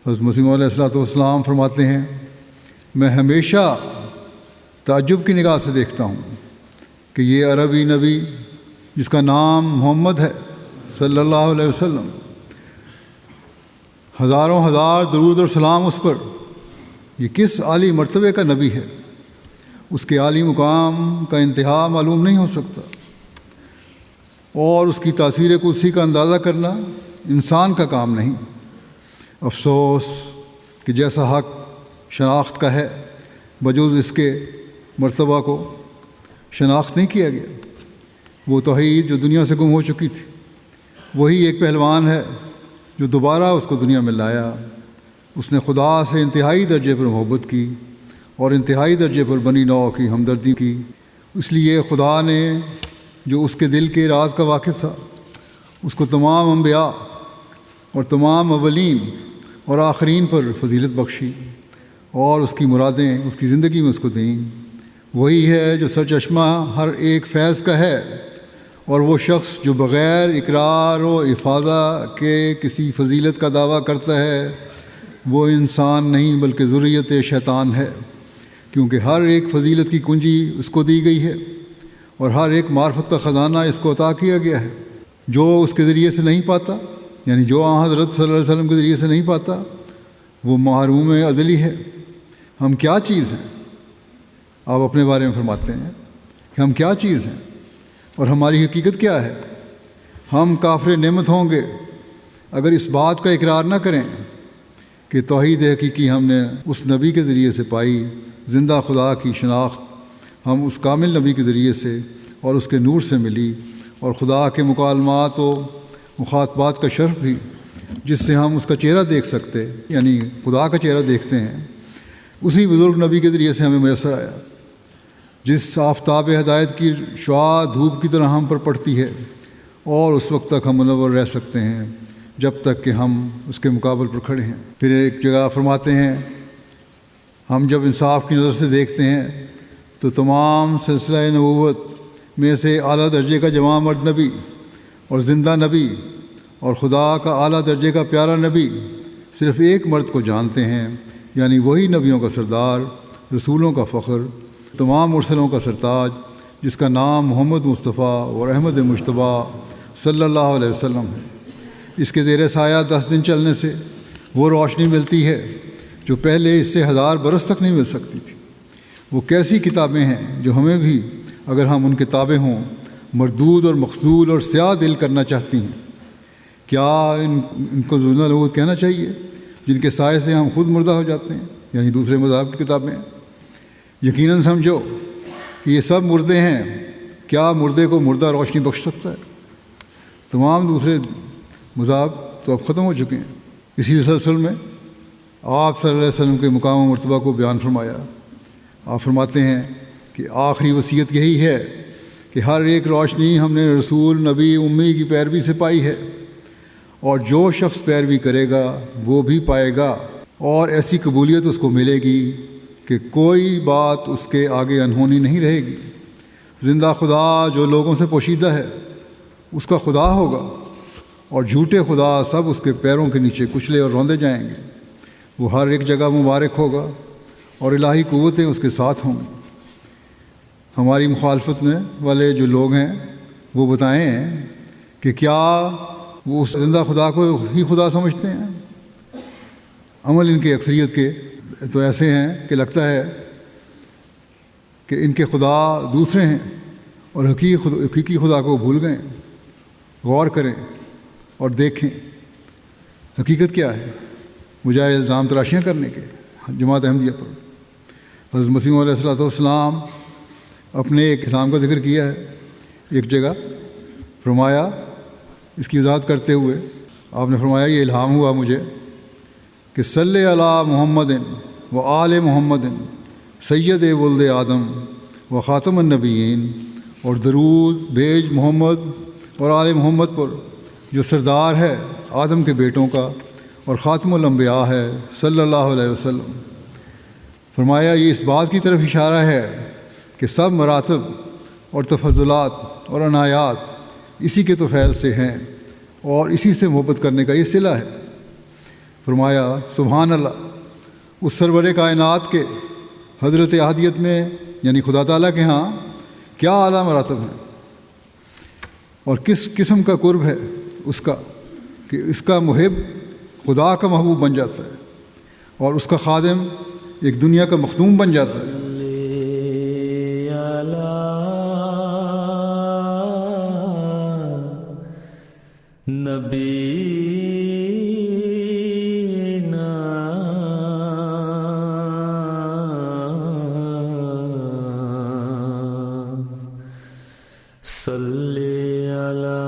حضرت مسیح موعود علیہ السلام فرماتے ہیں میں ہمیشہ تعجب کی نگاہ سے دیکھتا ہوں کہ یہ عربی نبی جس کا نام محمد ہے صلی اللہ علیہ وسلم، ہزاروں ہزار درود اور سلام اس پر، یہ کس عالی مرتبے کا نبی ہے، اس کے عالی مقام کا انتہا معلوم نہیں ہو سکتا، اور اس کی تاثیر قدسی کا اندازہ کرنا انسان کا کام نہیں۔ افسوس کہ جیسا حق شناخت کا ہے بجوز اس کے مرتبہ کو شناخت نہیں کیا گیا۔ وہ توحید جو دنیا سے گم ہو چکی تھی، وہی ایک پہلوان ہے جو دوبارہ اس کو دنیا میں لایا۔ اس نے خدا سے انتہائی درجے پر محبت کی اور انتہائی درجے پر بنی نوع کی ہمدردی کی۔ اس لیے خدا نے جو اس کے دل کے راز کا واقف تھا، اس کو تمام انبیاء اور تمام اولین اور آخرین پر فضیلت بخشی اور اس کی مرادیں اس کی زندگی میں اس کو دیں۔ وہی ہے جو سرچشمہ ہر ایک فیض کا ہے، اور وہ شخص جو بغیر اقرار و افاضہ کے کسی فضیلت کا دعویٰ کرتا ہے وہ انسان نہیں بلکہ ذریت شیطان ہے، کیونکہ ہر ایک فضیلت کی کنجی اس کو دی گئی ہے اور ہر ایک معرفت کا خزانہ اس کو عطا کیا گیا ہے۔ جو اس کے ذریعے سے نہیں پاتا، یعنی جو حضرت صلی اللہ علیہ وسلم کے ذریعے سے نہیں پاتا، وہ محروم ازلی ہے۔ ہم کیا چیز ہیں؟ آپ اپنے بارے میں فرماتے ہیں کہ ہم کیا چیز ہیں اور ہماری حقیقت کیا ہے۔ ہم کافر نعمت ہوں گے اگر اس بات کا اقرار نہ کریں کہ توحید حقیقی ہم نے اس نبی کے ذریعے سے پائی، زندہ خدا کی شناخت ہم اس کامل نبی کے ذریعے سے اور اس کے نور سے ملی، اور خدا کے مکالمات و مخاطبات کا شرف بھی جس سے ہم اس کا چہرہ دیکھ سکتے، یعنی خدا کا چہرہ دیکھتے ہیں، اسی بزرگ نبی کے ذریعے سے ہمیں میسر آیا، جس آفتاب ہدایت کی شعاع دھوپ کی طرح ہم پر پڑتی ہے، اور اس وقت تک ہم منور رہ سکتے ہیں جب تک کہ ہم اس کے مقابل پر کھڑے ہیں۔ پھر ایک جگہ فرماتے ہیں ہم جب انصاف کی نظر سے دیکھتے ہیں تو تمام سلسلہ نبوت میں سے اعلیٰ درجے کا جوان مرد نبی اور زندہ نبی اور خدا کا اعلیٰ درجے کا پیارا نبی صرف ایک مرد کو جانتے ہیں، یعنی وہی نبیوں کا سردار، رسولوں کا فخر، تمام مرسلوں کا سرتاج، جس کا نام محمد مصطفیٰ اور احمد مجتبیٰ صلی اللہ علیہ وسلم ہے۔ اس کے زیر سایہ 10 دن چلنے سے وہ روشنی ملتی ہے جو پہلے اس سے 1000 برس تک نہیں مل سکتی تھی۔ وہ کیسی کتابیں ہیں جو ہمیں بھی اگر ہم ان کتابیں ہوں مردود اور مخذول اور سیاہ دل کرنا چاہتی ہیں۔ کیا ان کو زندہ نبوت کہنا چاہیے جن کے سائے سے ہم خود مردہ ہو جاتے ہیں، یعنی دوسرے مذاہب کی کتابیں؟ یقیناً سمجھو کہ یہ سب مردے ہیں، کیا مردے کو مردہ روشنی بخش سکتا ہے؟ تمام دوسرے مذاہب تو اب ختم ہو چکے ہیں۔ اسی تسلسل میں آپ صلی اللہ علیہ وسلم کے مقام و مرتبہ کو بیان فرمایا۔ آپ فرماتے ہیں کہ آخری وصیت یہی ہے کہ ہر ایک روشنی ہم نے رسول نبی امی کی پیروی سے پائی ہے، اور جو شخص پیروی کرے گا وہ بھی پائے گا، اور ایسی قبولیت اس کو ملے گی کہ کوئی بات اس کے آگے انہونی نہیں رہے گی۔ زندہ خدا جو لوگوں سے پوشیدہ ہے اس کا خدا ہوگا، اور جھوٹے خدا سب اس کے پیروں کے نیچے کچلے اور روندے جائیں گے۔ وہ ہر ایک جگہ مبارک ہوگا اور الہی قوتیں اس کے ساتھ ہوں گی۔ ہماری مخالفت میں والے جو لوگ ہیں وہ بتائیں کہ کیا وہ اس زندہ خدا کو ہی خدا سمجھتے ہیں؟ عمل ان کی اکثریت کے تو ایسے ہیں کہ لگتا ہے کہ ان کے خدا دوسرے ہیں اور حقیقی خدا کو بھول گئے۔ غور کریں اور دیکھیں حقیقت کیا ہے، بجائے الزام تراشیاں کرنے کے جماعت احمدیہ پر۔ حضرت مسیح موعود علیہ السلام اپنے ایک کلام کا ذکر کیا ہے ایک جگہ، فرمایا اس کی وضاحت کرتے ہوئے آپ نے فرمایا یہ الہام ہوا مجھے کہ صلی علی محمد و آل محمد سید ولد آدم و خاتم النبیین، اور درود بھیج محمد اور آل محمد پر جو سردار ہے آدم کے بیٹوں کا اور خاتم الانبیاء ہے صلی اللہ علیہ وسلم۔ فرمایا یہ اس بات کی طرف اشارہ ہے کہ سب مراتب اور تفضلات اور عنایات اسی کے تو فیض سے ہیں، اور اسی سے محبت کرنے کا یہ صلہ ہے۔ فرمایا سبحان اللہ، اس سرور کائنات کے حضرت احدیت میں یعنی خدا تعالیٰ کے ہاں کیا اعلیٰ مراتب ہیں، اور کس قسم کا قرب ہے اس کا کہ اس کا محب خدا کا محبوب بن جاتا ہے اور اس کا خادم ایک دنیا کا مخدوم بن جاتا ہے۔ صلی علی